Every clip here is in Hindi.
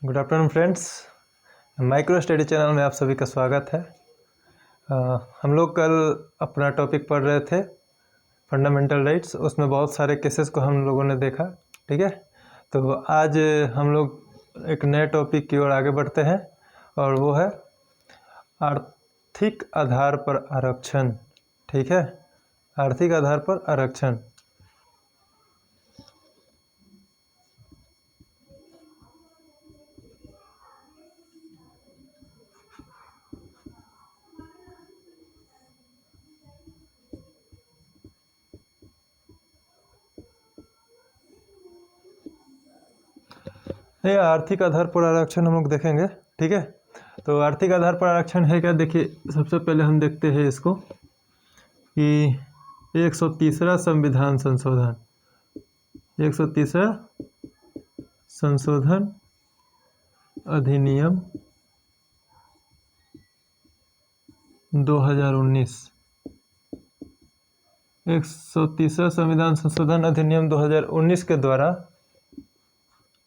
Good afternoon friends. Micro study channel में आप सभी का स्वागत है। हम लोग कल अपना टॉपिक पढ़ रहे थे फंडामेंटल राइट्स। उसमें बहुत सारे केसेस को हम लोगों ने देखा। ठीक है, तो आज हम लोग एक नए टॉपिक की ओर आगे बढ़ते हैं और वो है आर्थिक आधार पर आरक्षण। ठीक है, आर्थिक आधार पर आरक्षण। ये आर्थिक आधार पर आरक्षण हम लोग देखेंगे। ठीक है, तो आर्थिक आधार पर आरक्षण है क्या? देखिए, सबसे पहले हम देखते हैं इसको कि 130वां संविधान संशोधन, 130वां संशोधन अधिनियम 2019, 130वां संविधान संशोधन अधिनियम 2019 के द्वारा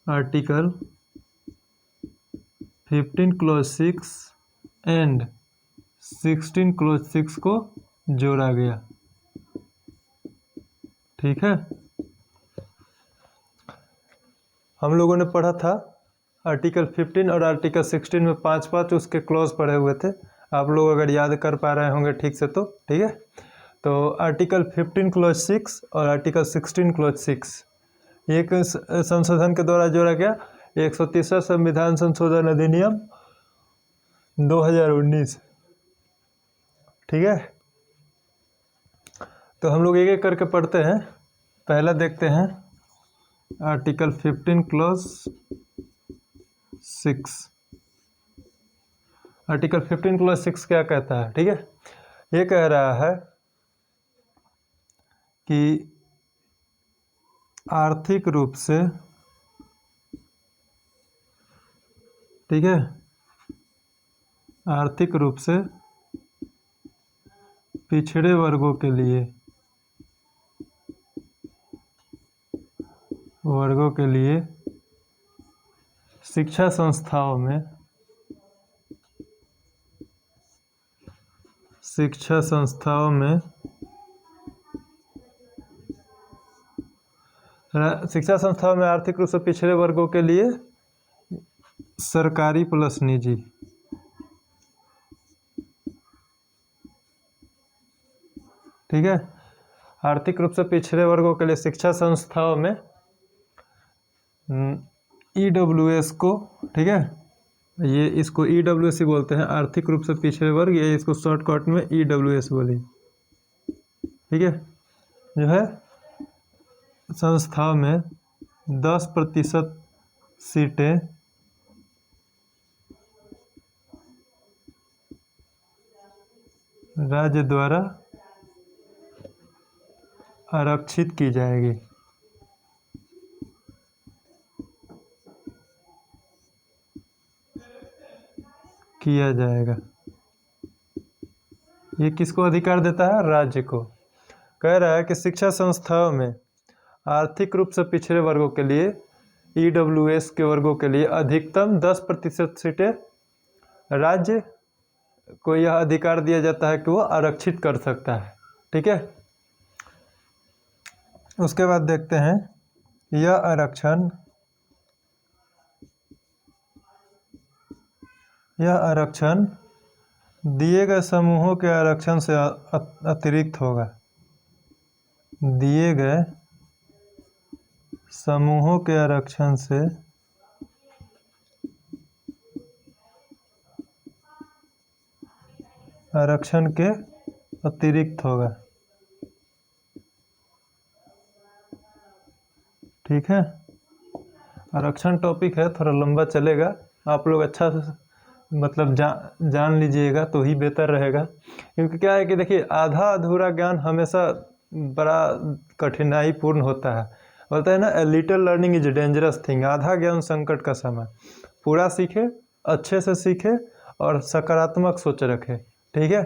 आर्टिकल 15 क्लॉज 6 एंड 16 क्लॉज 6 को जोड़ा गया। ठीक है, हम लोगों ने पढ़ा था आर्टिकल 15 और आर्टिकल 16 में 5 उसके क्लॉज पढ़े हुए थे। आप लोग अगर याद कर पा रहे होंगे ठीक से तो ठीक है। तो आर्टिकल 15 क्लॉज 6 और आर्टिकल 16 क्लॉज 6 एक संशोधन के द्वारा जोड़ा गया 130वां संविधान संशोधन अधिनियम 2019। ठीक है, तो हम लोग एक एक करके पढ़ते हैं। पहला देखते हैं आर्टिकल 15 क्लॉज 6। आर्टिकल 15 क्लॉज 6 क्या कहता है? ठीक है, ये कह रहा है कि आर्थिक रूप से, ठीक है, आर्थिक रूप से पिछड़े वर्गों के लिए, शिक्षा संस्थाओं में आर्थिक रूप से पिछड़े वर्गों के लिए सरकारी प्लस निजी, ठीक है, आर्थिक रूप से पिछड़े वर्गों के लिए शिक्षा संस्थाओं में EWS को, ठीक है, ये इसको EWS ही बोलते हैं, आर्थिक रूप से पिछड़े वर्ग, ये इसको शॉर्टकट में EWS बोली। ठीक है, जो है संस्थाओं में 10% सीटें राज्य द्वारा आरक्षित की जाएगी। किया जाएगा। ये किसको अधिकार देता है? राज्य को। कह रहा है कि शिक्षा संस्थाओं में आर्थिक रूप से पिछड़े वर्गों के लिए, EWS के वर्गों के लिए अधिकतम 10% सीटें राज्य को यह अधिकार दिया जाता है कि वो आरक्षित कर सकता है। ठीक है, उसके बाद देखते हैं यह आरक्षण दिए गए समूहों के आरक्षण से अतिरिक्त होगा। दिए गए समूहों के आरक्षण से आरक्षण के अतिरिक्त होगा। ठीक है, आरक्षण टॉपिक है, थोड़ा लंबा चलेगा। आप लोग अच्छा से मतलब जान लीजिएगा तो ही बेहतर रहेगा। क्योंकि क्या है कि देखिए, आधा अधूरा ज्ञान हमेशा बड़ा कठिनाईपूर्ण होता है। बोलते हैं ना, a little learning is dangerous thing. आधा ज्ञान संकट का समय। पूरा सीखे, अच्छे से सीखे और सकारात्मक सोच रखे। ठीक है,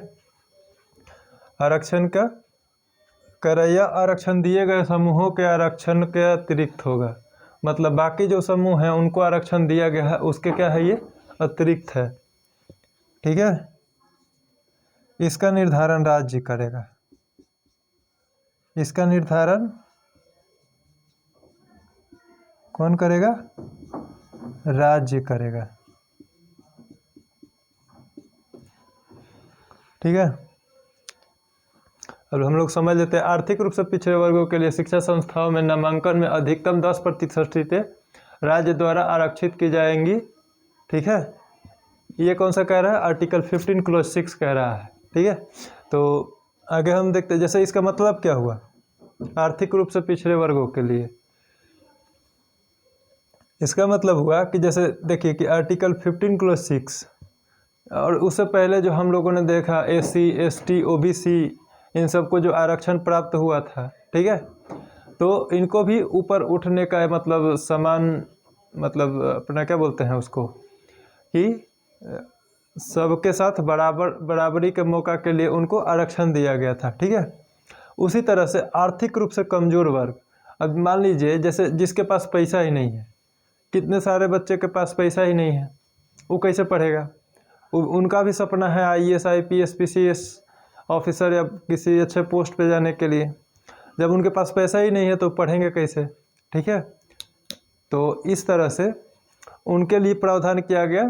आरक्षण का करैया आरक्षण दिए गए समूहों के आरक्षण के अतिरिक्त होगा। मतलब बाकी जो समूह हैं उनको आरक्षण दिया गया है, उसके क्या है, ये अतिरिक्त है। ठीक है, इसका निर्धारण राज्य करेगा, इसका निर्धारण कौन करेगा, राज्य करेगा। ठीक है, अब हम लोग समझ लेते हैं आर्थिक रूप से पिछड़े वर्गों के लिए शिक्षा संस्थाओं में नामांकन में अधिकतम 10% सीटें राज्य द्वारा आरक्षित की जाएंगी। ठीक है, ये कौन सा कह रहा है, आर्टिकल 15 क्लॉज 6 कह रहा है। ठीक है, तो आगे हम देखते हैं, जैसे इसका मतलब क्या हुआ आर्थिक रूप से पिछड़े वर्गों के लिए। इसका मतलब हुआ कि जैसे देखिए कि आर्टिकल 15 क्लॉज 6 और उससे पहले जो हम लोगों ने देखा SC ST OBC इन सबको जो आरक्षण प्राप्त हुआ था। ठीक है, तो इनको भी ऊपर उठने का मतलब समान मतलब अपना क्या बोलते हैं उसको कि सबके साथ बराबरी के मौका के लिए उनको आरक्षण दिया गया था। ठीक है, उसी तरह से आर्थिक रूप से कमज़ोर वर्ग, अब मान लीजिए जैसे जिसके पास पैसा ही नहीं है, कितने सारे बच्चे के पास पैसा ही नहीं है, वो कैसे पढ़ेगा, उनका भी सपना है IAS IPS PCS ऑफिसर या किसी अच्छे पोस्ट पे जाने के लिए, जब उनके पास पैसा ही नहीं है तो पढ़ेंगे कैसे। ठीक है, तो इस तरह से उनके लिए प्रावधान किया गया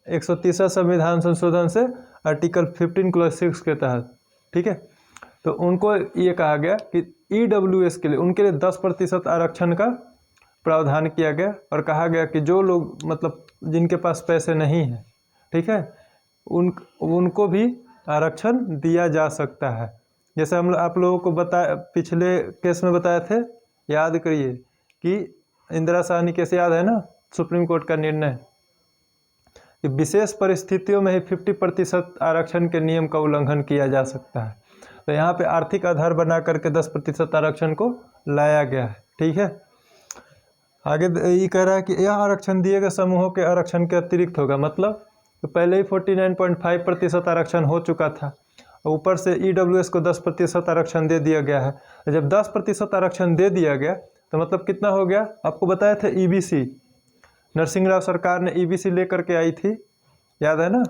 130वां संविधान संशोधन से आर्टिकल 15 क्लॉज 6 के तहत। ठीक है, तो उनको ये कहा गया कि EWS के लिए उनके लिए 10% आरक्षण का प्रावधान किया गया और कहा गया कि जो लोग मतलब जिनके पास पैसे नहीं हैं, ठीक है, उनको भी आरक्षण दिया जा सकता है। जैसे हम आप लोगों को पिछले केस में बताए थे, याद करिए कि इंदिरा साहनी केस याद है ना, सुप्रीम कोर्ट का निर्णय कि विशेष परिस्थितियों में ही 50% आरक्षण के नियम का उल्लंघन किया जा सकता है। तो यहाँ पे आर्थिक आधार बना करके 10% आरक्षण को लाया गया है। ठीक है, आगे ये कह रहा है कि यह आरक्षण दिए गए समूहों के आरक्षण के अतिरिक्त होगा, मतलब तो पहले ही 49.5% आरक्षण हो चुका था, ऊपर से EWS को 10% आरक्षण दे दिया गया है। जब 10% आरक्षण दे दिया गया तो मतलब कितना हो गया, आपको बताया था EBC, नरसिंह राव सरकार ने EBC लेकर के आई थी, याद है ना,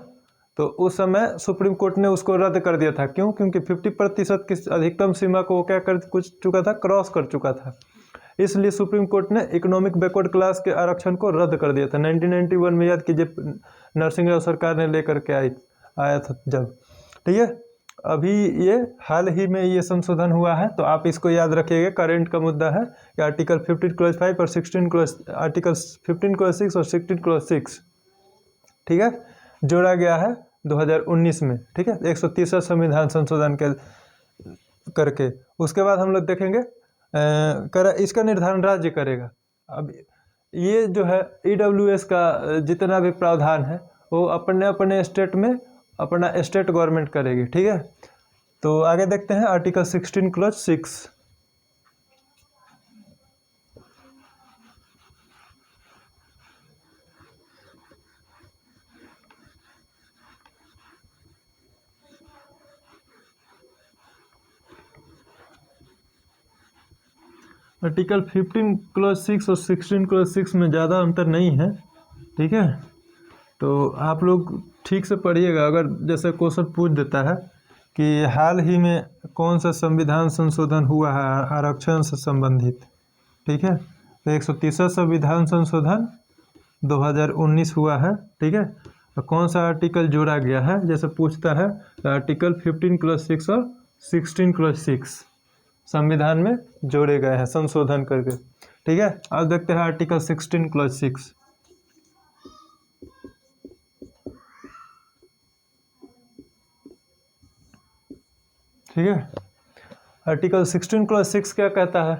तो उस समय सुप्रीम कोर्ट ने उसको रद्द कर दिया था। क्यों, क्योंकि 50% की अधिकतम सीमा को वो क्या कर चुका था, क्रॉस कर चुका था, इसलिए सुप्रीम कोर्ट ने इकोनॉमिक बैकवर्ड क्लास के आरक्षण को रद्द कर दिया था 1991 में। याद कीजिए नरसिंह राव सरकार ने लेकर के आया था जब। ठीक है, अभी ये हाल ही में ये संशोधन हुआ है, तो आप इसको याद रखिएगा। करेंट का मुद्दा है कि आर्टिकल 15 क्लॉज 5 और 16 क्लॉज आर्टिकल 15 क्लॉज 6 और 16 क्लॉज 6 ठीक है जोड़ा गया है 2019 में। ठीक है, 130वां संविधान संशोधन के करके उसके बाद हम लोग देखेंगे इसका निर्धारण राज्य करेगा। अब ये जो है EWS का जितना भी प्रावधान है वो अपने अपने स्टेट में अपना स्टेट गवर्नमेंट करेगी। ठीक है, तो आगे देखते हैं आर्टिकल 16 क्लॉज 6। आर्टिकल 15 क्लॉज 6 और 16 क्लॉज 6 में ज़्यादा अंतर नहीं है। ठीक है, तो आप लोग ठीक से पढ़िएगा। अगर जैसे क्वेश्चन पूछ देता है कि हाल ही में कौन सा संविधान संशोधन हुआ है आरक्षण से संबंधित, ठीक है, तो 130वां संविधान संशोधन 2019 हुआ है। ठीक है, तो कौन सा आर्टिकल जोड़ा गया है जैसे पूछता है, तो आर्टिकल 15 क्लॉज 6 और 16 क्लॉज 6 संविधान में जोड़े गए हैं संशोधन करके। ठीक है, अब देखते हैं आर्टिकल 16 क्लॉज 6। ठीक है, आर्टिकल 16 क्लॉज 6 क्या कहता है,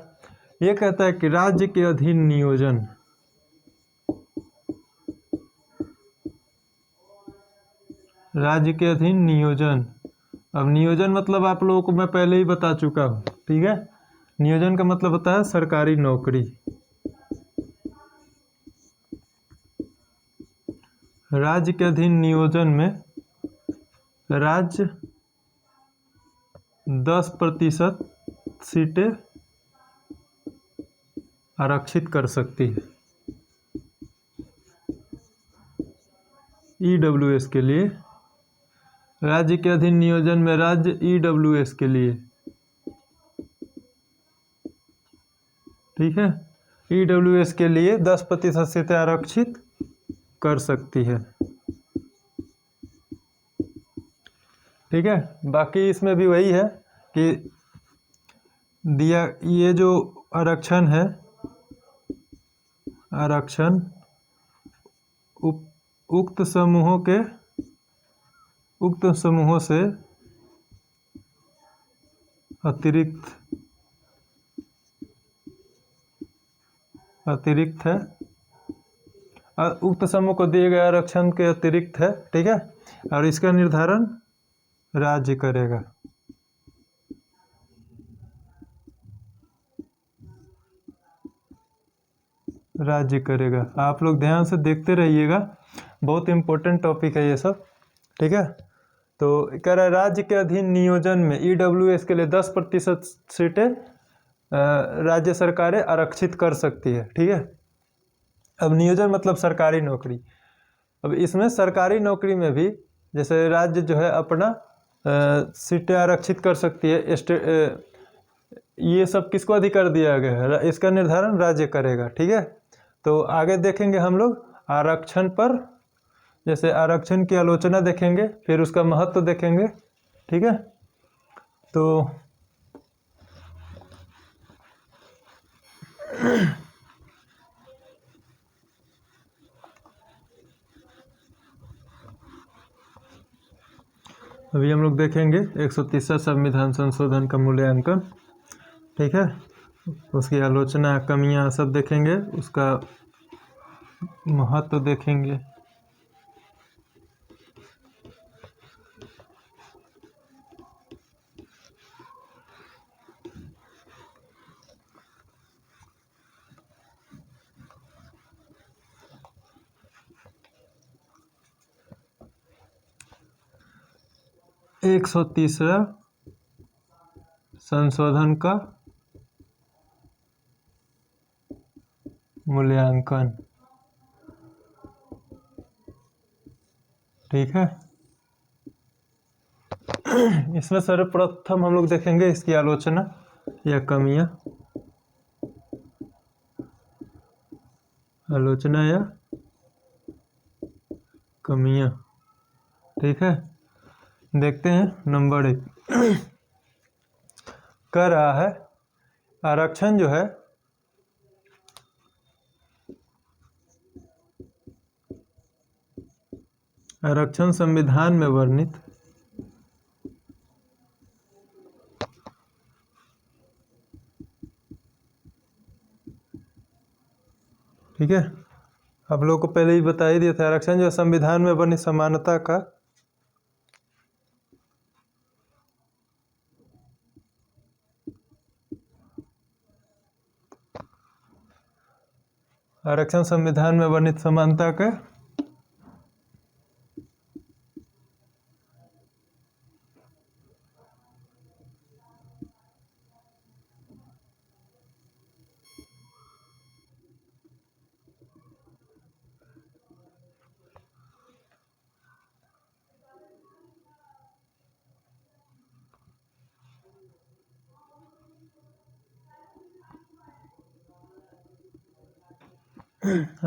ये कहता है कि राज्य के अधीन नियोजन, राज्य के अधीन नियोजन। अब नियोजन मतलब आप लोगों को मैं पहले ही बता चुका हूँ। ठीक है, नियोजन का मतलब होता है सरकारी नौकरी। राज्य के अधीन नियोजन में राज्य 10% सीटें आरक्षित कर सकती है। ईडब्ल्यूएस के लिए, राज्य के अधीन नियोजन में राज्य ईडब्ल्यूएस के लिए, ठीक है, ईडब्ल्यूएस के लिए 10% सीटें आरक्षित कर सकती है, ठीक है। बाकी इसमें भी वही है कि दिया ये जो आरक्षण है, आरक्षण उक्त समूहों से अतिरिक्त है, उक्त समूह को दिए गए आरक्षण के अतिरिक्त है, ठीक है। और इसका निर्धारण राज्य करेगा, राज्य करेगा। आप लोग ध्यान से देखते रहिएगा, बहुत इम्पोर्टेंट टॉपिक है ये सब, ठीक है। तो कह रहा है राज्य के अधीन नियोजन में ईडब्ल्यूएस के लिए 10% सीटें राज्य सरकारें आरक्षित कर सकती है, ठीक है। अब नियोजन मतलब सरकारी नौकरी। अब इसमें सरकारी नौकरी में भी जैसे राज्य जो है अपना सीटें आरक्षित कर सकती है, ये सब किसको अधिकार दिया गया है, इसका निर्धारण राज्य करेगा, ठीक है। तो आगे देखेंगे हम लोग आरक्षण पर, जैसे आरक्षण की आलोचना देखेंगे, फिर उसका महत्व देखेंगे, ठीक है। तो अभी हम लोग देखेंगे 130वां संविधान संशोधन का मूल्यांकन, ठीक है, उसकी आलोचना, कमियां सब देखेंगे, उसका महत्व देखेंगे। एक 130वां संशोधन का मूल्यांकन, ठीक है। इसमें सर्वप्रथम हम लोग देखेंगे इसकी आलोचना या कमियां, आलोचना या कमियां, ठीक है। देखते हैं नंबर 1 कह रहा है आरक्षण जो है आरक्षण संविधान में वर्णित ठीक है, आप लोगों को पहले ही बता ही दिया था, आरक्षण जो संविधान में वर्णित समानता का आरक्षण संविधान में वर्णित समानता का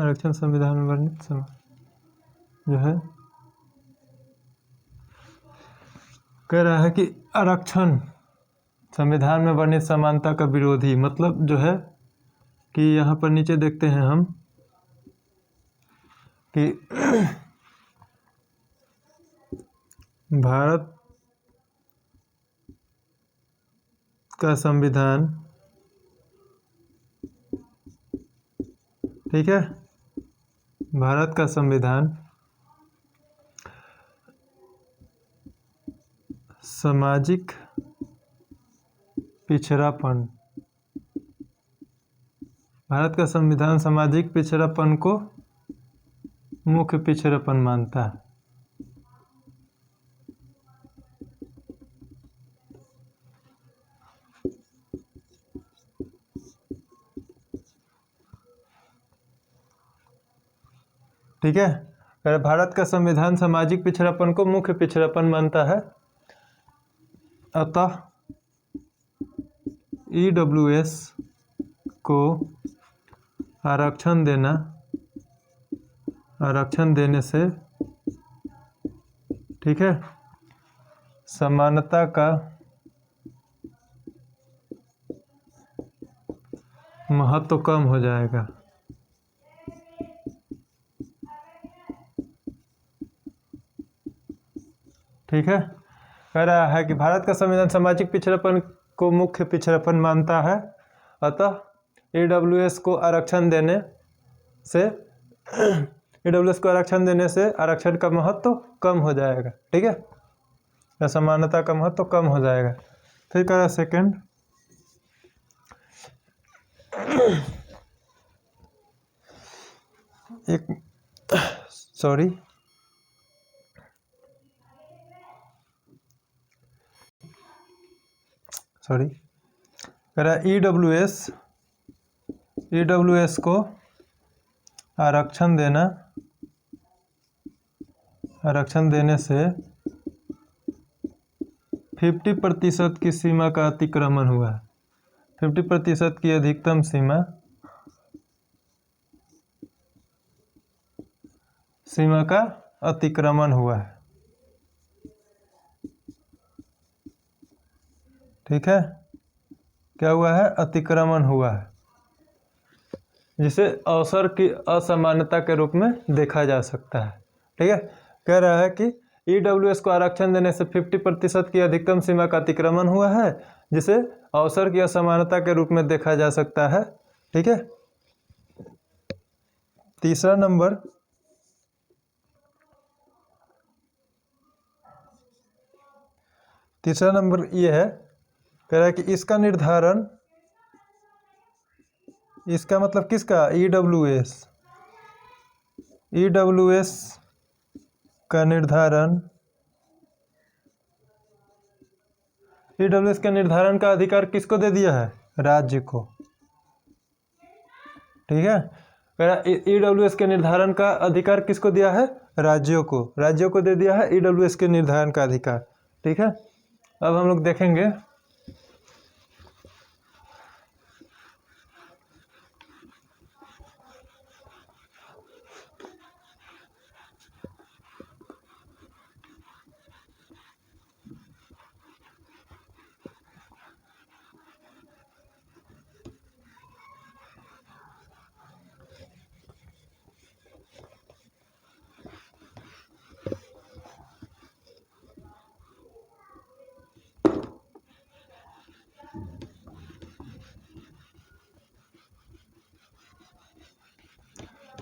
आरक्षण संविधान में वर्णित जो है कह रहा है कि आरक्षण संविधान में वर्णित समानता का विरोधी, मतलब जो है कि यहाँ पर नीचे देखते हैं हम कि भारत का संविधान, ठीक है, भारत का संविधान सामाजिक पिछड़ापन, भारत का संविधान सामाजिक पिछड़ापन को मुख्य पिछड़ापन मानता है, ठीक है। कह रहे भारत का संविधान सामाजिक पिछड़ापन को मुख्य पिछड़ापन मानता है, अतः EWS को आरक्षण देने से, ठीक है, समानता का महत्व कम हो जाएगा। ठीक है, कह रहा है कि भारत का संविधान सामाजिक पिछड़ापन को मुख्य पिछड़ापन मानता है, अतः EWS को आरक्षण देने से आरक्षण का महत्व कम हो जाएगा। ठीक है, या समानता का महत्व कम हो जाएगा। फिर कह रहा सेकंड, कह रहा EWS को आरक्षण देने से 50% की सीमा का अतिक्रमण हुआ है। 50% की अधिकतम सीमा का अतिक्रमण हुआ है। ठीक है, क्या हुआ है? अतिक्रमण हुआ है, जिसे अवसर की असमानता के रूप में देखा जा सकता है। ठीक है, कह रहा है कि EWS को आरक्षण देने से 50% की अधिकतम सीमा का अतिक्रमण हुआ है, जिसे अवसर की असमानता के रूप में देखा जा सकता है। ठीक है, तीसरा नंबर ये है, कह रहा है कि इसका निर्धारण, इसका मतलब किसका? EWS का निर्धारण, EWS के निर्धारण का अधिकार किसको दे दिया है? राज्य को। ठीक है, EWS के निर्धारण का अधिकार किसको दिया है? राज्यों को दे दिया है EWS के निर्धारण का अधिकार। ठीक है, अब हम लोग देखेंगे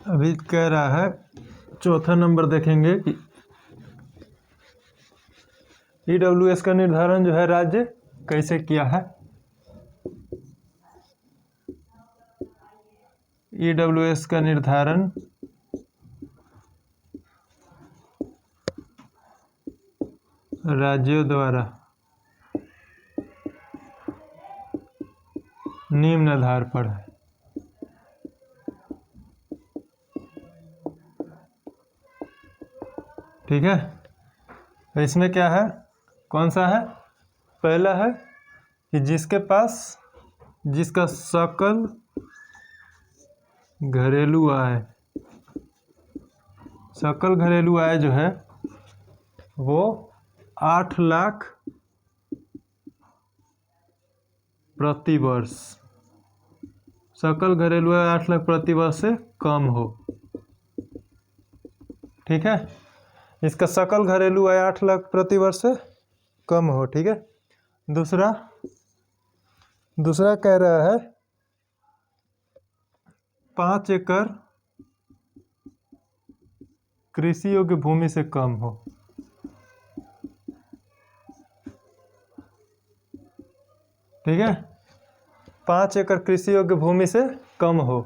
अभी कह रहा है, चौथा नंबर देखेंगे कि EWS का निर्धारण जो है राज्य कैसे किया है। EWS का निर्धारण राज्यों द्वारा निम्न आधार पर है। ठीक है, तो इसमें क्या है? कौन सा है? पहला है कि जिसका सकल घरेलू आय जो है वो 8 लाख प्रति वर्ष, सकल घरेलू आय 8 लाख प्रति वर्ष से कम हो। ठीक है, इसका सकल घरेलू आय 8 लाख प्रति वर्ष से कम हो। ठीक है, दूसरा कह रहा है 5 एकड़ कृषि योग्य भूमि से कम हो। ठीक है, 5 एकड़ कृषि योग्य भूमि से कम हो।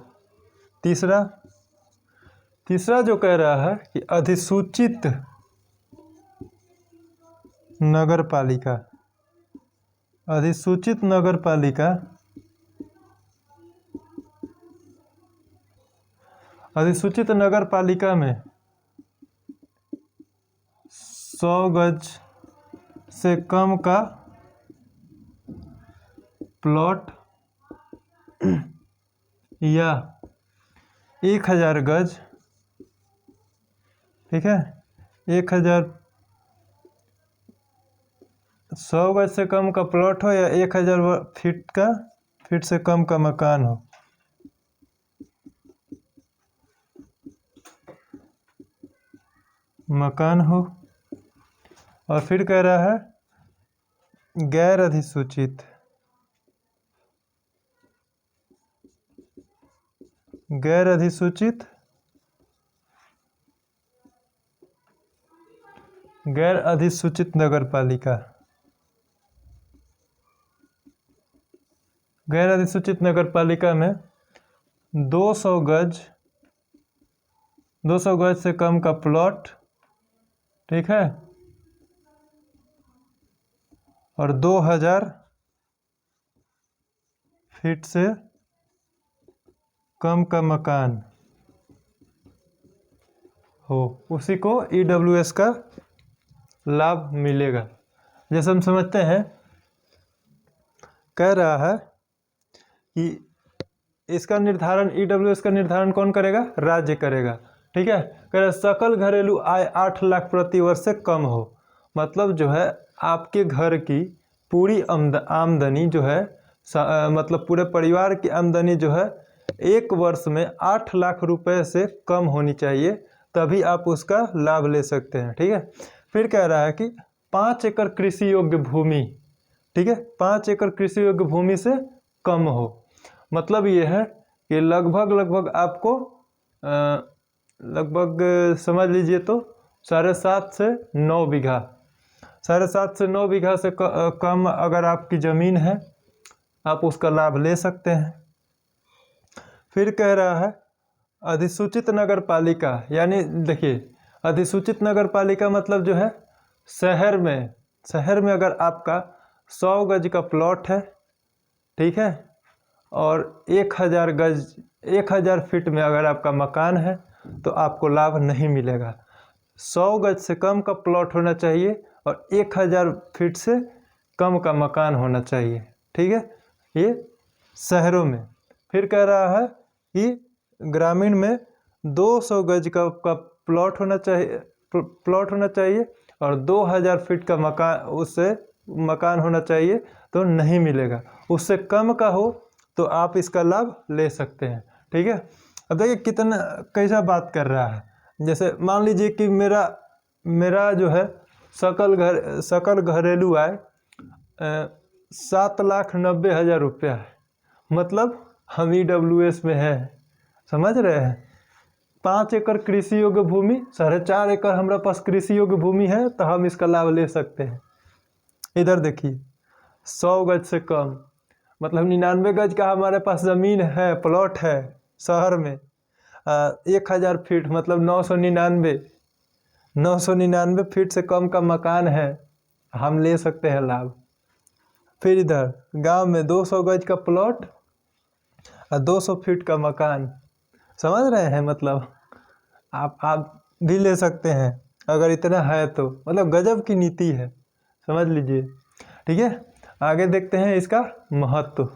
तीसरा जो कह रहा है कि अधिसूचित नगर पालिका में 100 गज से कम का प्लॉट या 1000 गज, ठीक है, 100 से कम का प्लॉट हो या 1000 फीट से कम का मकान हो, और फिर कह रहा है गैर अधिसूचित, गैर अधिसूचित नगर पालिका, में 200 गज से कम का प्लॉट, ठीक है, और 2000 फीट से कम का मकान हो, उसी को EWS का लाभ मिलेगा। जैसे हम समझते हैं, कह रहा है कि इसका निर्धारण, EWS का निर्धारण कौन करेगा? राज्य करेगा, ठीक है। कह रहा है सकल घरेलू आय 8 लाख प्रति वर्ष से कम हो, मतलब जो है आपके घर की पूरी आमदनी जो है, मतलब पूरे परिवार की आमदनी जो है 1 वर्ष में 8 लाख रुपए से कम होनी चाहिए, तभी आप उसका लाभ ले सकते हैं, ठीक है। फिर कह रहा है कि 5 एकड़ कृषि योग्य भूमि, ठीक है, 5 एकड़ कृषि योग्य भूमि से कम हो, मतलब ये है कि लगभग आपको लगभग समझ लीजिए तो 7.5 से 9 बीघा, 7.5 से 9 बीघा से कम अगर आपकी ज़मीन है, आप उसका लाभ ले सकते हैं। फिर कह रहा है अधिसूचित नगर पालिका, यानी देखिए अधिसूचित नगर पालिका मतलब जो है शहर में अगर आपका 100 गज का प्लॉट है, ठीक है, और 1000 फीट में अगर आपका मकान है तो आपको लाभ नहीं मिलेगा। 100 गज से कम का प्लॉट होना चाहिए और 1000 फीट से कम का मकान होना चाहिए, ठीक है, ये शहरों में। फिर कह रहा है कि ग्रामीण में 200 गज का प्लॉट होना चाहिए और 2000 फीट का मकान होना चाहिए, तो नहीं मिलेगा। उससे कम का हो तो आप इसका लाभ ले सकते हैं, ठीक है। अब देखिए कैसा बात कर रहा है। जैसे मान लीजिए कि मेरा जो है सकल घरेलू आय 7,90,000 रुपया है, मतलब हम EWS में हैं, समझ रहे हैं। 5 एकड़ कृषि योग्य भूमि, 4.5 एकड़ हमारे पास कृषि योग्य भूमि है, तो हम इसका लाभ ले सकते हैं। इधर देखिए 100 गज से कम, मतलब 99 गज का हमारे पास ज़मीन है, प्लॉट है शहर में। 1000 फीट मतलब 999 फीट से कम का मकान है, हम ले सकते हैं लाभ। फिर इधर गांव में 200 गज का प्लॉट और 200 फीट का मकान, समझ रहे हैं, मतलब आप भी ले सकते हैं अगर इतना है तो, मतलब गजब की नीति है, समझ लीजिए, ठीक है। आगे देखते हैं इसका महत्व।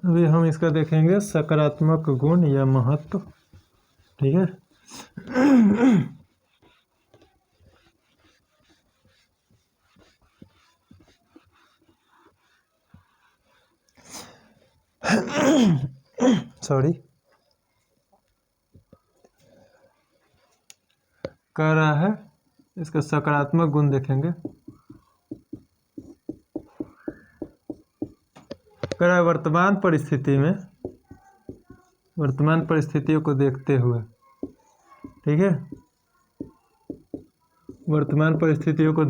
अभी हम इसका देखेंगे सकारात्मक गुण या महत्व, ठीक है। सॉरी, कह रहा है इसका सकारात्मक गुण देखेंगे। कह रहा है वर्तमान परिस्थितियों को देखते हुए, ठीक है, वर्तमान परिस्थितियों को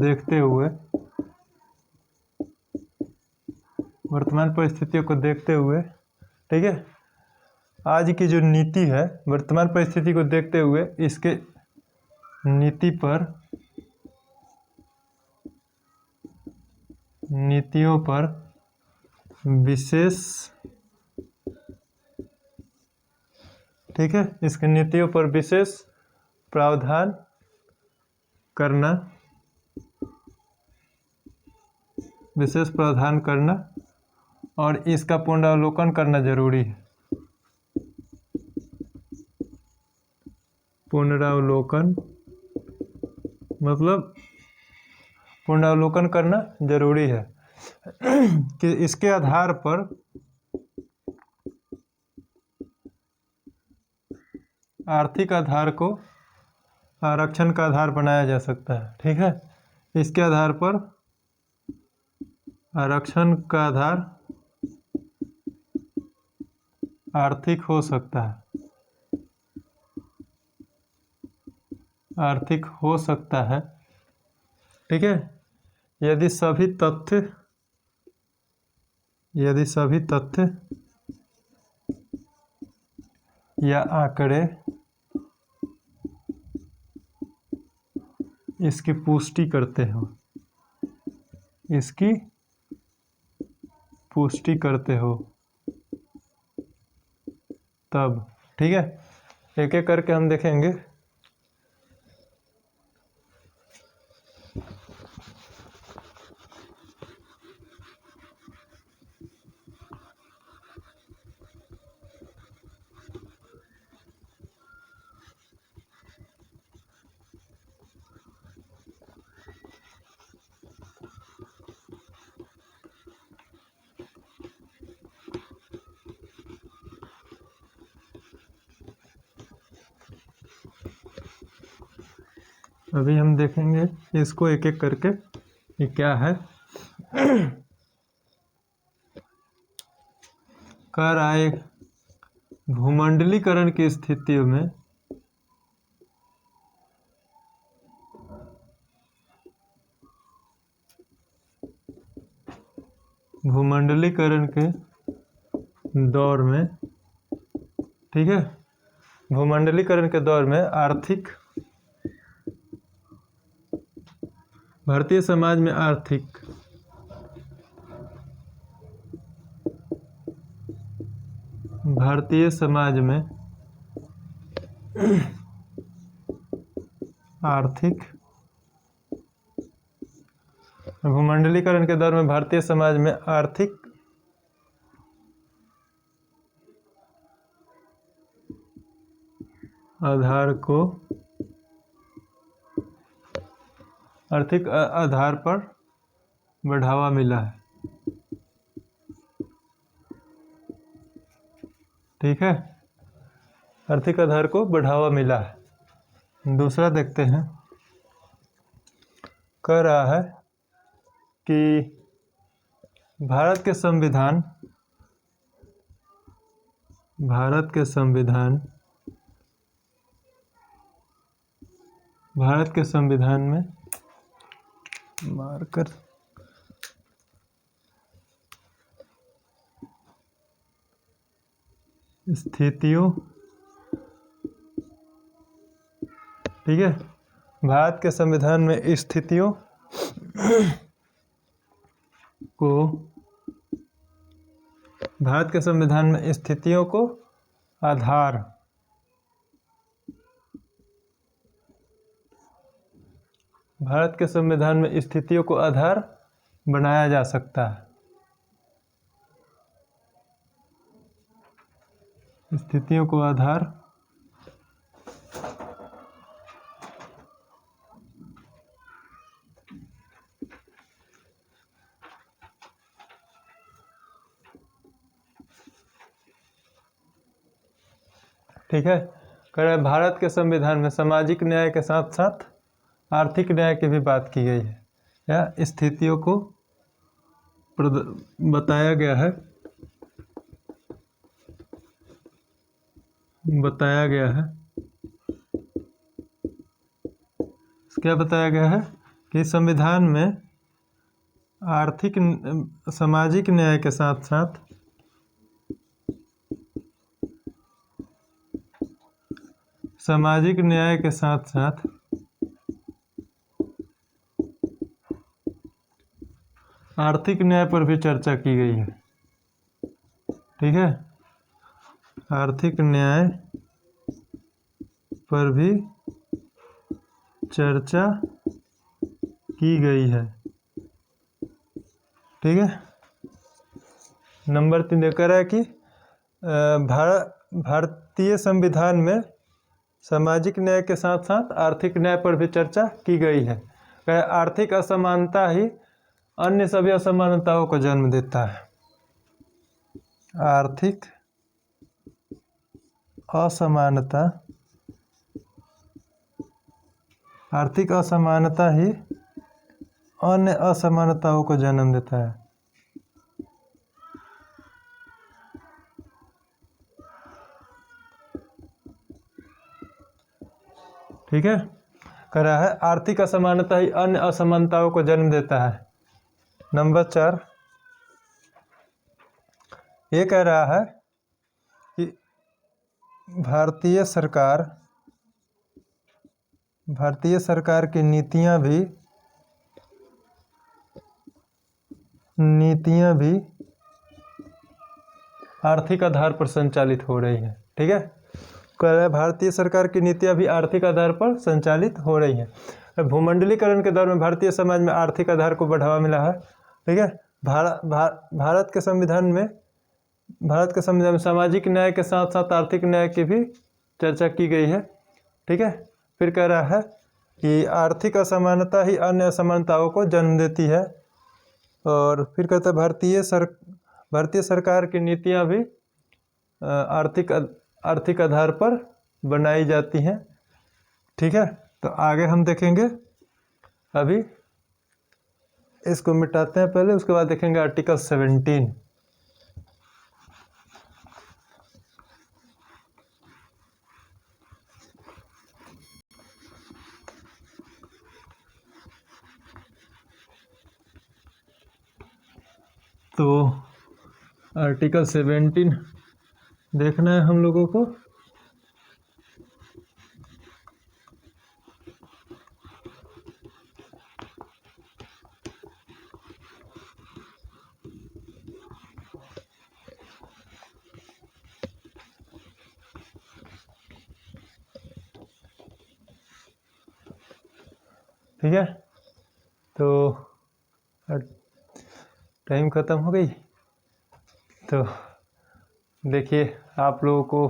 देखते हुए, ठीक है, आज की जो नीति है वर्तमान परिस्थिति को देखते हुए इसके नीतियों पर विशेष, ठीक है, इसकी नीतियों पर विशेष प्रावधान करना और इसका पुनरावलोकन करना जरूरी है। पुनरावलोकन मतलब पुनरावलोकन करना जरूरी है कि इसके आधार पर आर्थिक आधार को आरक्षण का आधार बनाया जा सकता है, ठीक है, इसके आधार पर आरक्षण का आधार आर्थिक हो सकता है, ठीक है, यदि सभी तथ्य या आंकड़े इसकी पुष्टि करते हो, तब, ठीक है, एक एक करके हम देखेंगे। अभी हम देखेंगे इसको एक एक करके ये क्या है। कह रहा है भूमंडलीकरण की स्थितियों में ठीक है, भूमंडलीकरण के दौर में भारतीय समाज में भूमंडलीकरण के दौर में भारतीय समाज में आर्थिक आधार पर बढ़ावा मिला है, ठीक है, आर्थिक आधार को बढ़ावा मिला है। दूसरा देखते हैं, कह रहा है कि भारत के संविधान में मारकर स्थितियों, ठीक है, भारत के संविधान में स्थितियों को आधार बनाया जा सकता है, स्थितियों को आधार ठीक है। कह रहे भारत के संविधान में सामाजिक न्याय के साथ साथ आर्थिक न्याय की भी बात की गई है या स्थितियों को बताया गया है बताया गया है, क्या बताया गया है कि संविधान में आर्थिक सामाजिक न्याय के साथ साथ सामाजिक न्याय के साथ साथ आर्थिक न्याय पर भी चर्चा की गई है। ठीक है, आर्थिक न्याय पर भी चर्चा की गई है। ठीक है, नंबर 3 देकर है कि भारतीय संविधान में सामाजिक न्याय के साथ साथ आर्थिक न्याय पर भी चर्चा की गई है। आर्थिक असमानता ही अन्य सभी असमानताओं को जन्म देता है। आर्थिक असमानता ही अन्य असमानताओं को जन्म देता है। ठीक है, कह रहा है आर्थिक असमानता ही अन्य असमानताओं को जन्म देता है। नंबर 4 ये कह रहा है कि भारतीय सरकार की नीतियां भी आर्थिक आधार पर संचालित हो रही है। ठीक है, कह रहा है भारतीय सरकार की नीतियां भी आर्थिक आधार पर संचालित हो रही हैं। भूमंडलीकरण के दौर में भारतीय समाज में आर्थिक आधार को बढ़ावा मिला है। ठीक है, भारत के संविधान में सामाजिक न्याय के साथ साथ आर्थिक न्याय की भी चर्चा की गई है। ठीक है, फिर कह रहा है कि आर्थिक असमानता ही अन्य असमानताओं को जन्म देती है। और फिर कहता है भारतीय सरकार की नीतियां भी आर्थिक आधार पर बनाई जाती हैं। ठीक है, तो आगे हम देखेंगे। अभी इसको मिटाते हैं पहले, उसके बाद देखेंगे आर्टिकल 17। तो आर्टिकल 17 देखना है हम लोगों को। ठीक है, तो टाइम ख़त्म हो गई। तो देखिए, आप लोगों को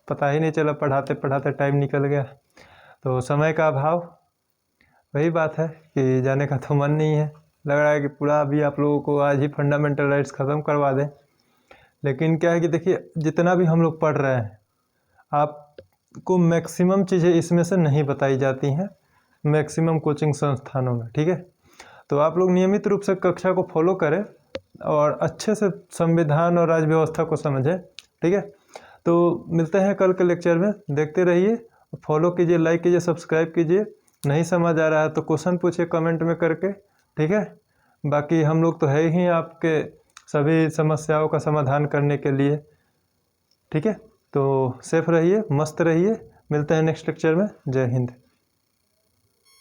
पता ही नहीं चला, पढ़ाते पढ़ाते टाइम निकल गया। तो समय का अभाव, वही बात है कि जाने का तो मन नहीं है। लग रहा है कि पूरा अभी आप लोगों को आज ही फंडामेंटल राइट्स ख़त्म करवा दें। लेकिन क्या है कि देखिए, जितना भी हम लोग पढ़ रहे हैं, आपको मैक्सिमम चीज़ें इसमें से नहीं बताई जाती हैं मैक्सिमम कोचिंग संस्थानों में। ठीक है, तो आप लोग नियमित रूप से कक्षा को फॉलो करें और अच्छे से संविधान और राज्य व्यवस्था को समझें। ठीक है, तो मिलते हैं कल के लेक्चर में। देखते रहिए, फॉलो कीजिए, लाइक कीजिए, सब्सक्राइब कीजिए। नहीं समझ आ रहा है तो क्वेश्चन पूछिए कमेंट में करके। ठीक है, बाकी हम लोग तो है ही आपके सभी समस्याओं का समाधान करने के लिए। ठीक है, तो सेफ रहिए, मस्त रहिए। मिलते हैं नेक्स्ट लेक्चर में। जय हिंद।